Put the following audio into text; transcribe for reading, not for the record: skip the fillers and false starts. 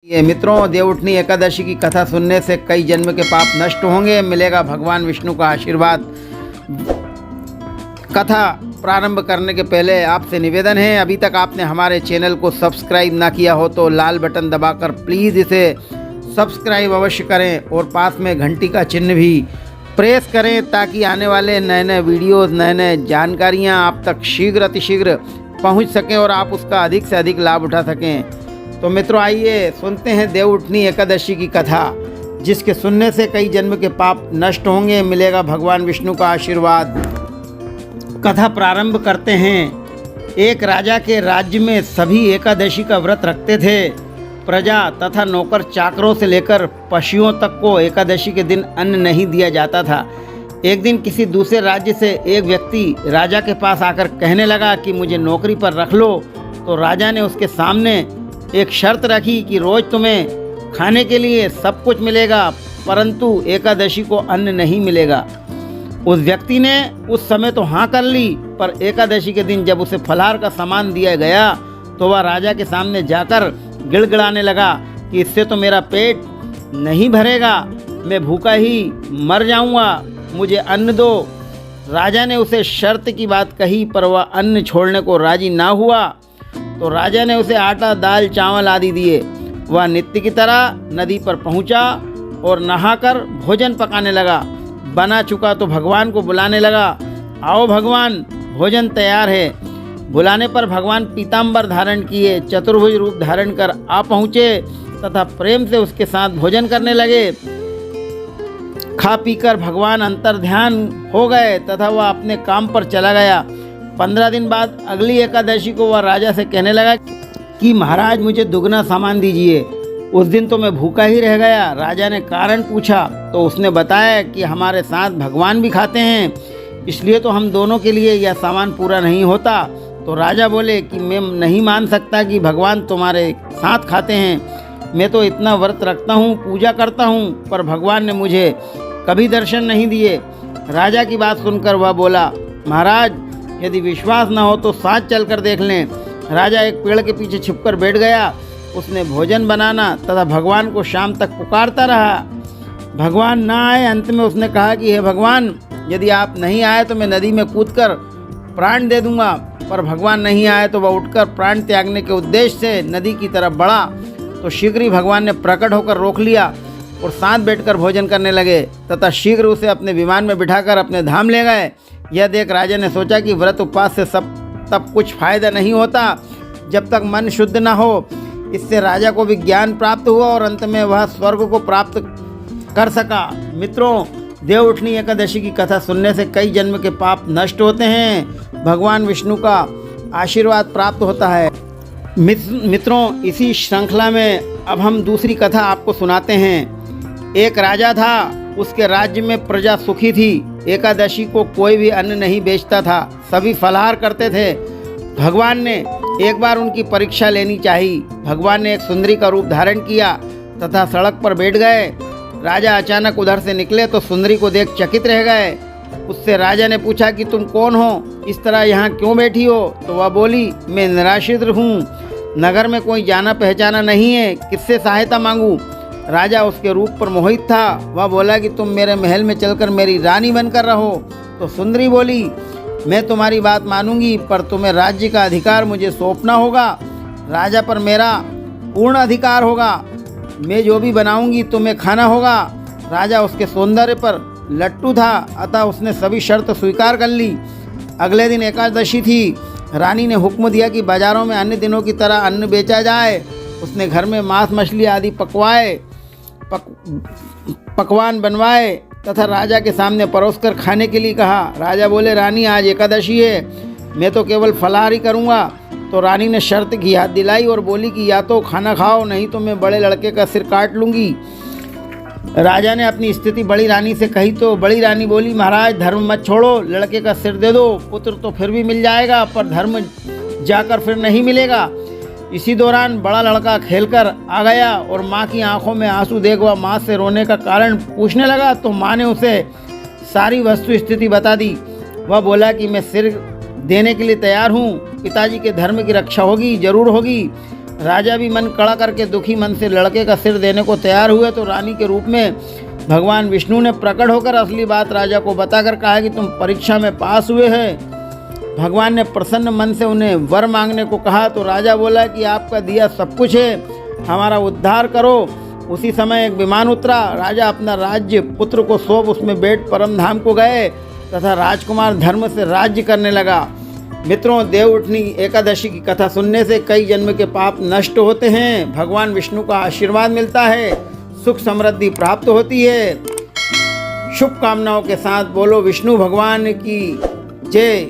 ये मित्रों, देवउठनी एकादशी की कथा सुनने से कई जन्म के पाप नष्ट होंगे, मिलेगा भगवान विष्णु का आशीर्वाद। कथा प्रारंभ करने के पहले आपसे निवेदन है, अभी तक आपने हमारे चैनल को सब्सक्राइब ना किया हो तो लाल बटन दबाकर प्लीज़ इसे सब्सक्राइब अवश्य करें और पास में घंटी का चिन्ह भी प्रेस करें ताकि आने वाले नए नए वीडियोज़, नए नए जानकारियाँ आप तक शीघ्र अतिशीघ्र पहुँच सकें और आप उसका अधिक से अधिक लाभ उठा सकें। तो मित्रों, आइए सुनते हैं देवउठनी एकादशी की कथा, जिसके सुनने से कई जन्म के पाप नष्ट होंगे, मिलेगा भगवान विष्णु का आशीर्वाद। कथा प्रारंभ करते हैं। एक राजा के राज्य में सभी एकादशी का व्रत रखते थे। प्रजा तथा नौकर चाकरों से लेकर पशुओं तक को एकादशी के दिन अन्न नहीं दिया जाता था। एक दिन किसी दूसरे राज्य से एक व्यक्ति राजा के पास आकर कहने लगा कि मुझे नौकरी पर रख लो। तो राजा ने उसके सामने एक शर्त रखी कि रोज़ तुम्हें खाने के लिए सब कुछ मिलेगा, परंतु एकादशी को अन्न नहीं मिलेगा। उस व्यक्ति ने उस समय तो हाँ कर ली, पर एकादशी के दिन जब उसे फलाहार का सामान दिया गया तो वह राजा के सामने जाकर गिड़गिड़ाने लगा कि इससे तो मेरा पेट नहीं भरेगा, मैं भूखा ही मर जाऊंगा, मुझे अन्न दो। राजा ने उसे शर्त की बात कही, पर वह अन्न छोड़ने को राजी ना हुआ। तो राजा ने उसे आटा, दाल, चावल आदि दिए। वह नित्य की तरह नदी पर पहुंचा और नहाकर भोजन पकाने लगा। बना चुका तो भगवान को बुलाने लगा, आओ भगवान, भोजन तैयार है। बुलाने पर भगवान पीताम्बर धारण किए, चतुर्भुज रूप धारण कर आ पहुँचे तथा प्रेम से उसके साथ भोजन करने लगे। खा पीकर भगवान अंतर्ध्यान हो गए तथा वह अपने काम पर चला गया। 15 दिन बाद अगली एकादशी को वह राजा से कहने लगा कि महाराज, मुझे दुगना सामान दीजिए। उस दिन तो मैं भूखा ही रह गया। राजा ने कारण पूछा तो उसने बताया कि हमारे साथ भगवान भी खाते हैं, इसलिए तो हम दोनों के लिए यह सामान पूरा नहीं होता। तो राजा बोले कि मैं नहीं मान सकता कि भगवान तुम्हारे साथ खाते हैं। मैं तो इतना व्रत रखता हूँ, पूजा करता हूँ, पर भगवान ने मुझे कभी दर्शन नहीं दिए। राजा की बात सुनकर वह बोला, महाराज, यदि विश्वास न हो तो साथ चलकर देख लें। राजा एक पेड़ के पीछे छिपकर बैठ गया। उसने भोजन बनाना तथा भगवान को शाम तक पुकारता रहा। भगवान ना आए। अंत में उसने कहा कि हे भगवान, यदि आप नहीं आए तो मैं नदी में कूदकर प्राण दे दूंगा। पर भगवान नहीं आए तो वह उठकर प्राण त्यागने के उद्देश्य से नदी की तरफ बढ़ा। तो शीघ्र ही भगवान ने प्रकट होकर रोक लिया और साथ बैठकर भोजन करने लगे तथा शीघ्र उसे अपने विमान में बिठाकर अपने धाम ले गए। यह देख राजा ने सोचा कि व्रत उपवास से तब कुछ फायदा नहीं होता जब तक मन शुद्ध न हो। इससे राजा को भी ज्ञान प्राप्त हुआ और अंत में वह स्वर्ग को प्राप्त कर सका। मित्रों, देवउठनी एकादशी की कथा सुनने से कई जन्म के पाप नष्ट होते हैं, भगवान विष्णु का आशीर्वाद प्राप्त होता है। मित्रों, इसी श्रृंखला में अब हम दूसरी कथा आपको सुनाते हैं। एक राजा था, उसके राज्य में प्रजा सुखी थी। एकादशी को कोई भी अन्न नहीं बेचता था, सभी फलाहार करते थे। भगवान ने एक बार उनकी परीक्षा लेनी चाहिए। भगवान ने एक सुंदरी का रूप धारण किया तथा सड़क पर बैठ गए। राजा अचानक उधर से निकले तो सुंदरी को देख चकित रह गए। उससे राजा ने पूछा कि तुम कौन हो, इस तरह यहाँ क्यों बैठी हो? तो वह बोली, मैं निराश्रित हूँ, नगर में कोई जाना पहचाना नहीं है, किससे सहायता मांगूं? राजा उसके रूप पर मोहित था। वह बोला कि तुम मेरे महल में चलकर मेरी रानी बनकर रहो। तो सुंदरी बोली, मैं तुम्हारी बात मानूंगी, पर तुम्हें राज्य का अधिकार मुझे सौंपना होगा। राजा पर मेरा पूर्ण अधिकार होगा, मैं जो भी बनाऊंगी तुम्हें खाना होगा। राजा उसके सौंदर्य पर लट्टू था, अतः उसने सभी शर्त स्वीकार कर ली। अगले दिन एकादशी थी। रानी ने हुक्म दिया कि बाजारों में अन्य दिनों की तरह अन्न बेचा जाए। उसने घर में मांस, मछली आदि पकवान बनवाए तथा राजा के सामने परोसकर खाने के लिए कहा। राजा बोले, रानी, आज एकादशी है, मैं तो केवल फलाहार ही करूँगा। तो रानी ने शर्त की याद दिलाई और बोली कि या तो खाना खाओ, नहीं तो मैं बड़े लड़के का सिर काट लूँगी। राजा ने अपनी स्थिति बड़ी रानी से कही तो बड़ी रानी बोली, महाराज, धर्म मत छोड़ो, लड़के का सिर दे दो, पुत्र तो फिर भी मिल जाएगा, पर धर्म जाकर फिर नहीं मिलेगा। इसी दौरान बड़ा लड़का खेलकर आ गया और माँ की आंखों में आंसू देख वह माँ से रोने का कारण पूछने लगा। तो माँ ने उसे सारी वस्तु स्थिति बता दी। वह बोला कि मैं सिर देने के लिए तैयार हूँ, पिताजी के धर्म की रक्षा होगी, जरूर होगी। राजा भी मन कड़ा करके दुखी मन से लड़के का सिर देने को तैयार हुए तो रानी के रूप में भगवान विष्णु ने प्रकट होकर असली बात राजा को बताकर कहा कि तुम परीक्षा में पास हुए हैं। भगवान ने प्रसन्न मन से उन्हें वर मांगने को कहा तो राजा बोला कि आपका दिया सब कुछ है, हमारा उद्धार करो। उसी समय एक विमान उतरा। राजा अपना राज्य पुत्र को सौंप उसमें बैठ परम धाम को गए तथा राजकुमार धर्म से राज्य करने लगा। मित्रों, देवउठनी एकादशी की कथा सुनने से कई जन्म के पाप नष्ट होते हैं, भगवान विष्णु का आशीर्वाद मिलता है, सुख समृद्धि प्राप्त होती है। शुभकामनाओं के साथ बोलो विष्णु भगवान की जय।